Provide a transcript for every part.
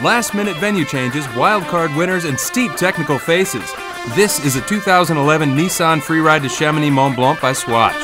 Last-minute venue changes, wildcard winners, and steep technical faces. This is a 2011 Nissan Freeride de Chamonix-Mont-Blanc by Swatch.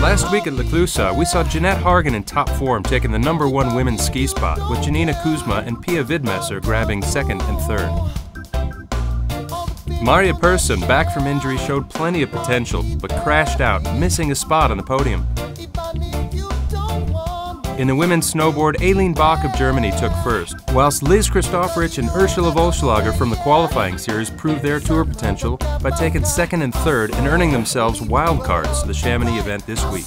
Last week at Le Clusaz, we saw Jeanette Hargan in top form taking the #1 women's ski spot, with Janina Kuzma and Pia Vidmesser grabbing 2nd and 3rd. Maria Persson, back from injury, showed plenty of potential, but crashed out, missing a spot on the podium. In the women's snowboard, Aileen Bach of Germany took 1st, whilst Liz Christopherich and Ursula Volschlager from the qualifying series proved their tour potential by taking 2nd and 3rd and earning themselves wildcards to the Chamonix event this week.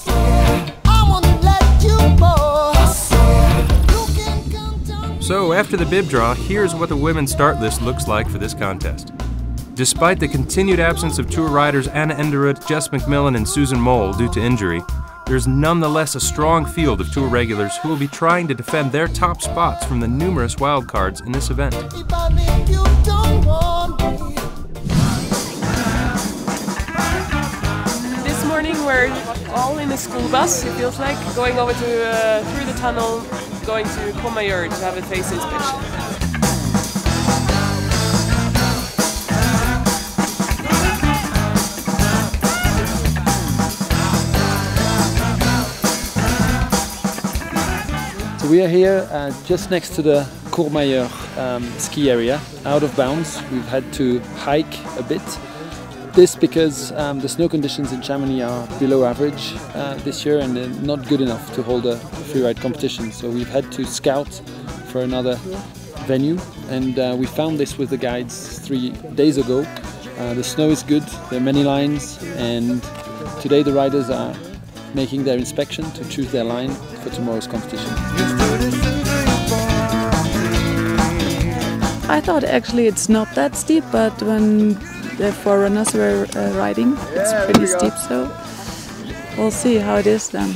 So after the bib draw, here's what the women's start list looks like for this contest. Despite the continued absence of tour riders Anna Enderud, Jess McMillan and Susan Mole due to injury, there's nonetheless a strong field of tour regulars who will be trying to defend their top spots from the numerous wildcards in this event. This morning we're all in a school bus, it feels like, going over to through the tunnel, going to Courmayeur to have a face inspection. We are here just next to the Courmayeur ski area, out of bounds. We've had to hike a bit. This because the snow conditions in Chamonix are below average this year and they're not good enough to hold a freeride competition. So we've had to scout for another venue, and we found this with the guides 3 days ago. The snow is good, there are many lines, and today the riders are making their inspection to choose their line for tomorrow's competition. I thought actually it's not that steep, but when the forerunners were riding, it's pretty steep, so we'll see how it is then.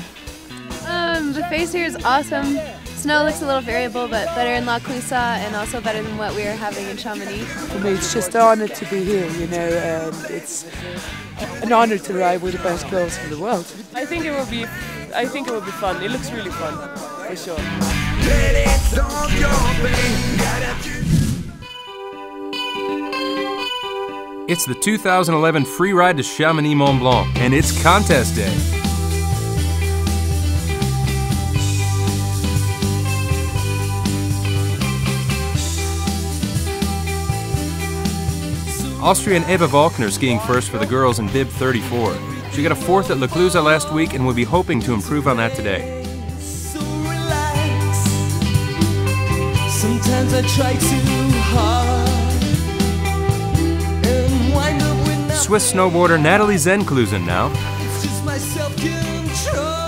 The face here is awesome. Snow looks a little variable, but better in Le Clusaz and also better than what we are having in Chamonix. For me, it's just an honour to be here, you know, and it's an honour to ride with the best girls in the world. I think it will be fun. It looks really fun, for sure. It's the 2011 Freeride de Chamonix-Mont-Blanc, and it's contest day. Austrian Eva Volkner skiing first for the girls in bib 34. She got a 4th at Le Clusaz last week and will be hoping to improve on that today. Sometimes I try too hard. Swiss snowboarder Natalie Zenklusen now.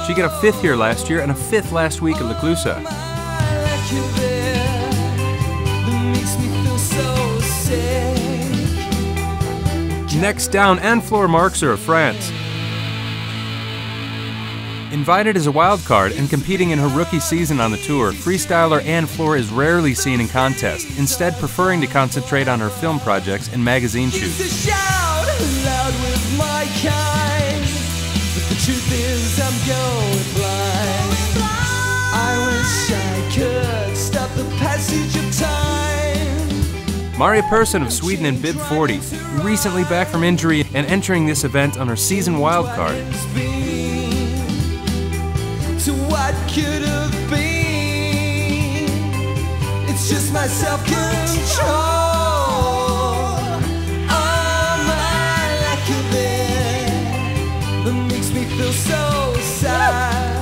She got a 5th here last year and a 5th last week at Le Clusaz. Next down, Anne-Fleur Marxer of France. Invited as a wildcard and competing in her rookie season on the tour, freestyler Anne-Fleur is rarely seen in contests, instead preferring to concentrate on her film projects and magazine shoots. Maria Persson of Sweden in bib 40, recently back from injury and entering this event on her season wildcard. It's just my self-control. All my lack of it that makes me feel so sad.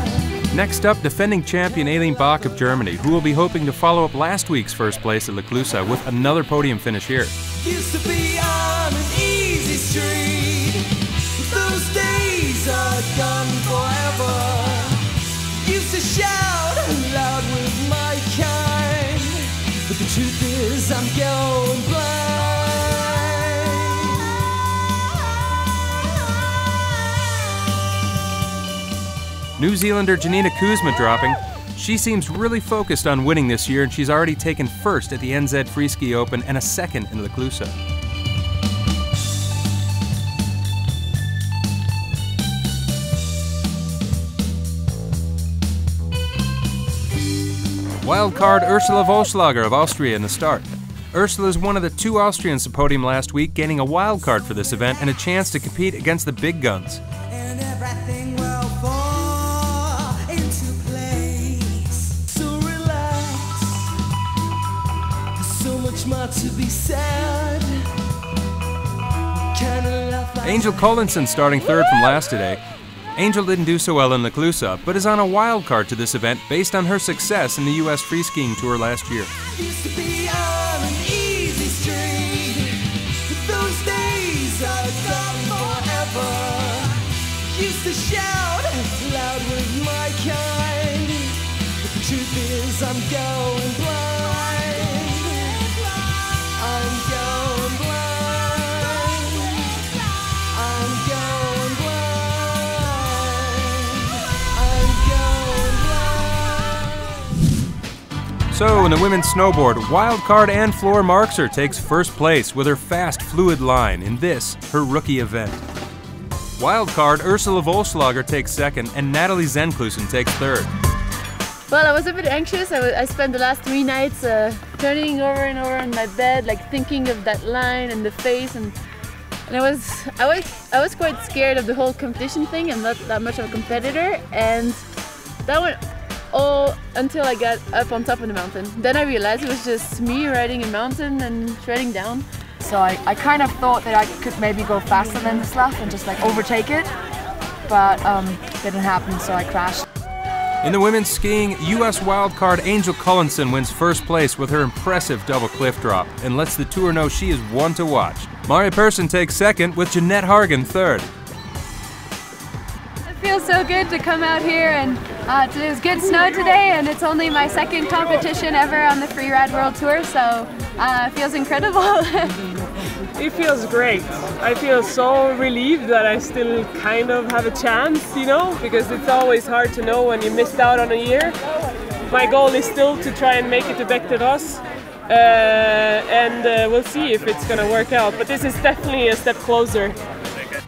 Next up, defending champion Aileen Bach of Germany, who will be hoping to follow up last week's first place at Le Clusaz with another podium finish here. Used to be on an easy street. Those days are gone forever. Used to shout New Zealander Janina Kuzma dropping. She seems really focused on winning this year, and she's already taken first at the NZ Freeski Open and a second in La Clusaz. Wildcard Ursula Vollschlager of Austria in the start. Ursula is one of the 2 Austrians to podium last week, gaining a wild card for this event and a chance to compete against the big guns. And everything will fall into place. So relax. There's so much more to be said. Angel Collinson starting third from last today. Angel didn't do so well in La Clusaz, but is on a wild card to this event based on her success in the US Free Skiing Tour last year. Used to be on an easy street, but those days are gone forever. Used to shout loud with my kind, but the truth is I'm going blind. I'm going blind. I'm going blind. I'm going blind. So in the women's snowboard, wildcard Anne Fleur Marxer takes first place with her fast, fluid line in this, her rookie event. Wildcard Ursula Vollschlager takes second, and Natalie Zenklusen takes third. Well, I was a bit anxious. I spent the last 3 nights turning over and over in my bed, like thinking of that line and the face, and I was quite scared of the whole competition thing. I'm not that much of a competitor, and that went all until I got up on top of the mountain. Then I realized it was just me riding a mountain and shredding down. So I kind of thought that I could maybe go faster than the Slav and just like overtake it, but didn't happen, so I crashed. In the women's skiing, US wildcard Angel Collinson wins first place with her impressive double cliff drop and lets the tour know she is one to watch. Maria Persson takes second with Jeanette Hargan third. It feels so good to come out here, and it was good snow today, and it's only my second competition ever on the Freeride World Tour, so it feels incredible. It feels great. I feel so relieved that I still kind of have a chance, you know, because it's always hard to know when you missed out on a year. My goal is still to try and make it to Bec de Ross, and we'll see if it's going to work out, but this is definitely a step closer.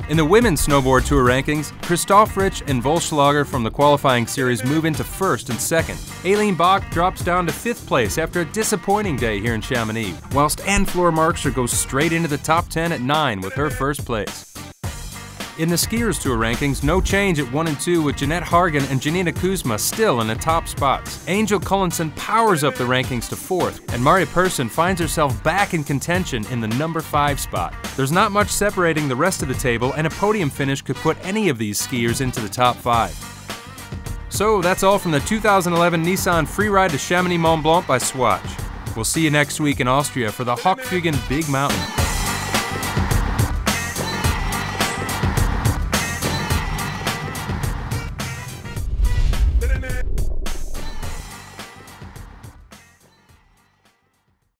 In the women's snowboard tour rankings, Christoph Rich and Vollschlager from the qualifying series move into first and second. Aileen Bach drops down to 5th place after a disappointing day here in Chamonix, whilst Anne Fleur Marxer goes straight into the top 10 at 9 with her first place. In the skiers tour rankings, no change at 1 and 2 with Jeanette Hargan and Janina Kuzma still in the top spots. Angel Collinson powers up the rankings to 4th, and Maria Persson finds herself back in contention in the number 5 spot. There's not much separating the rest of the table, and a podium finish could put any of these skiers into the top 5. So that's all from the 2011 Nissan Freeride de Chamonix-Mont-Blanc by Swatch. We'll see you next week in Austria for the Hochfügen Big Mountain.